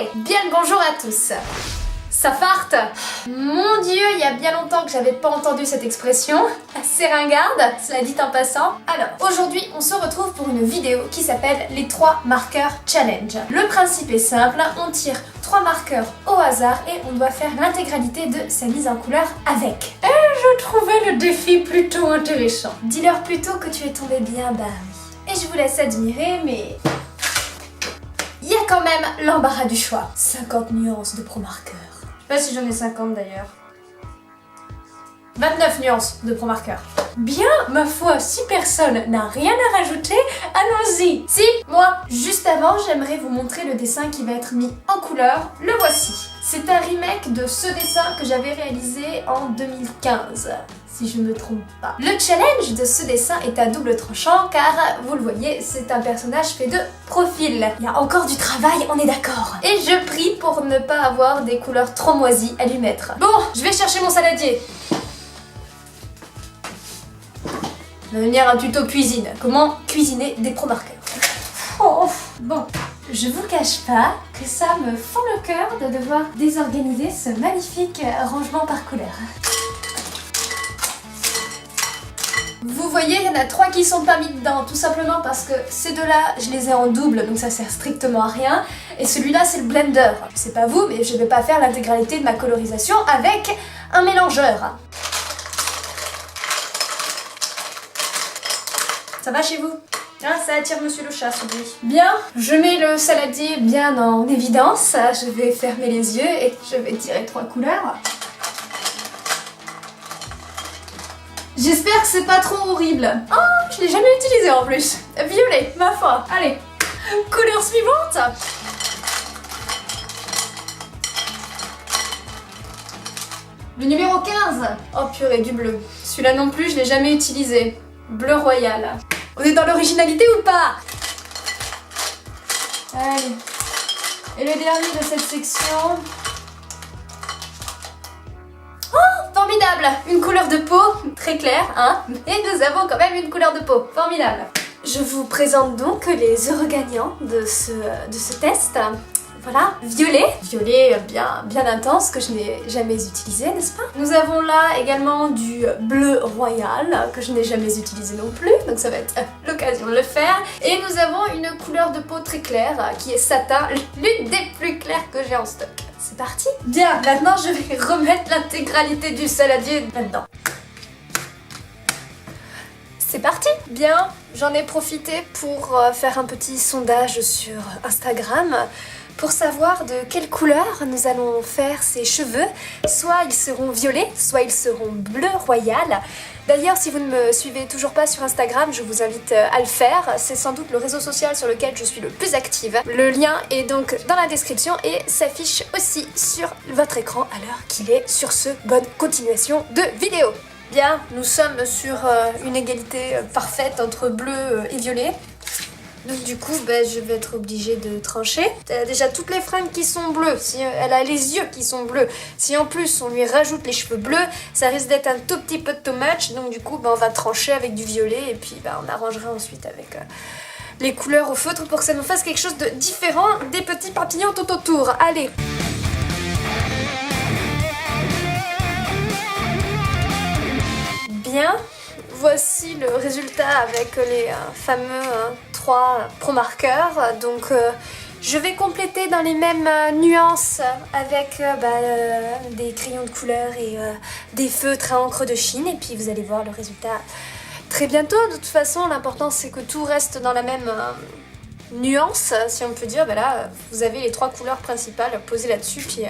Allez, bien le bonjour à tous. Ça farte. Mon Dieu, il y a bien longtemps que j'avais pas entendu cette expression. Assez ringarde, cela dit en passant. Alors, aujourd'hui, on se retrouve pour une vidéo qui s'appelle les 3 marqueurs challenge. Le principe est simple, on tire 3 marqueurs au hasard et on doit faire l'intégralité de sa mise en couleur avec. Et je trouvais le défi plutôt intéressant. Dis-leur plutôt que tu es tombé bien bas, oui. Et je vous laisse admirer, mais... il y a quand même l'embarras du choix. 50 nuances de pro marqueurs. Je sais pas si j'en ai 50 d'ailleurs. 29 nuances de pro marqueurs. Bien, ma foi, si personne n'a rien à rajouter, allons-y. Si, moi. Juste avant, j'aimerais vous montrer le dessin qui va être mis en couleur. Le voici. C'est un remake de ce dessin que j'avais réalisé en 2015. Si je ne me trompe pas. Le challenge de ce dessin est à double tranchant car, vous le voyez, c'est un personnage fait de profil. Il y a encore du travail, on est d'accord. Et je prie pour ne pas avoir des couleurs trop moisies à lui mettre. Bon, je vais chercher mon saladier. Va venir un tuto cuisine. Comment cuisiner des pro marqueurs. Oh, bon. Je vous cache pas que ça me fend le cœur de devoir désorganiser ce magnifique rangement par couleur. Vous voyez, il y en a 3 qui sont pas mis dedans, tout simplement parce que ces deux-là, je les ai en double, donc ça sert strictement à rien. Et celui-là, c'est le blender. C'est pas vous, mais je vais pas faire l'intégralité de ma colorisation avec un mélangeur. Ça va chez vous? Ah, ça attire monsieur le chat, ce bruit. Bien, je mets le saladier bien en évidence. Je vais fermer les yeux et je vais tirer 3 couleurs. J'espère que c'est pas trop horrible. Oh, je l'ai jamais utilisé en plus. Violet, ma foi. Allez, couleur suivante. Le numéro 15. Oh purée, du bleu. Celui-là non plus, je l'ai jamais utilisé. Bleu royal. On est dans l'originalité ou pas? Allez. Et le dernier de cette section... formidable! Une couleur de peau très claire, hein? Et nous avons quand même une couleur de peau. Formidable! Je vous présente donc les heureux gagnants de ce test. Voilà, violet. Violet bien intense que je n'ai jamais utilisé, n'est-ce pas? Nous avons là également du bleu royal que je n'ai jamais utilisé non plus, donc ça va être l'occasion de le faire. Et nous avons une couleur de peau très claire qui est satin, l'une des plus claires que j'ai en stock. C'est parti? Bien, maintenant je vais remettre l'intégralité du saladier là-dedans. C'est parti! Bien, j'en ai profité pour faire un petit sondage sur Instagram pour savoir de quelle couleur nous allons faire ces cheveux. Soit ils seront violets, soit ils seront bleu royal. D'ailleurs, si vous ne me suivez toujours pas sur Instagram, je vous invite à le faire. C'est sans doute le réseau social sur lequel je suis le plus active. Le lien est donc dans la description et s'affiche aussi sur votre écran à l'heure qu'il est. Sur ce, bonne continuation de vidéo. Bien, nous sommes sur une égalité parfaite entre bleu et violet. Donc du coup, je vais être obligée de trancher. Déjà toutes les fringues qui sont bleues, si elle a les yeux qui sont bleus, si en plus on lui rajoute les cheveux bleus, ça risque d'être un tout petit peu too much. Donc du coup, on va trancher avec du violet et puis on arrangera ensuite avec les couleurs au feutre pour que ça nous fasse quelque chose de différent des petits papillons tout autour. Allez! Bien, voici le résultat avec les fameux 3 pro marqueurs. Donc je vais compléter dans les mêmes nuances avec des crayons de couleur et des feutres à encre de Chine. Et puis vous allez voir le résultat très bientôt. De toute façon, l'important c'est que tout reste dans la même nuance, si on peut dire. Là, vous avez les 3 couleurs principales posées là-dessus. Puis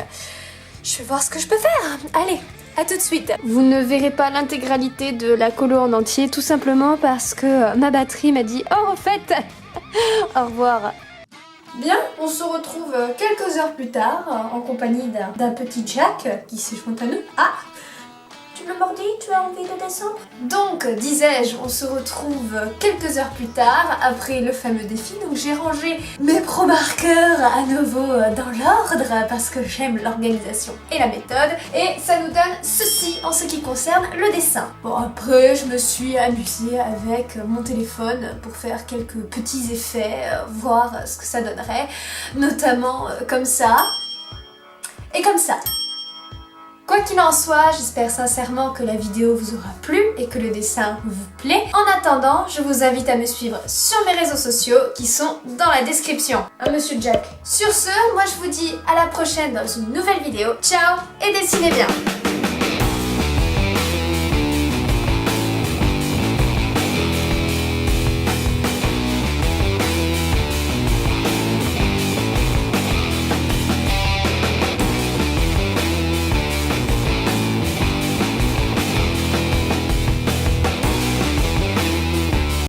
je vais voir ce que je peux faire. Allez! A tout de suite. Vous ne verrez pas l'intégralité de la colo en entier, tout simplement parce que ma batterie m'a dit « Oh, en fait, au revoir ». Bien, on se retrouve quelques heures plus tard en compagnie d'un petit Jack qui s'est joint à nous. Ah, Tu le mordis? Tu as envie de descendre? Donc, disais-je, on se retrouve quelques heures plus tard, après le fameux défi. Donc j'ai rangé mes pro-marqueurs à nouveau dans l'ordre, parce que j'aime l'organisation et la méthode. Et ça nous donne ceci en ce qui concerne le dessin. Bon, après, je me suis amusée avec mon téléphone pour faire quelques petits effets, voir ce que ça donnerait. Notamment comme ça, et comme ça. Quoi qu'il en soit, j'espère sincèrement que la vidéo vous aura plu et que le dessin vous plaît. En attendant, je vous invite à me suivre sur mes réseaux sociaux qui sont dans la description. Monsieur Jack. Sur ce, moi je vous dis à la prochaine dans une nouvelle vidéo. Ciao et dessinez bien!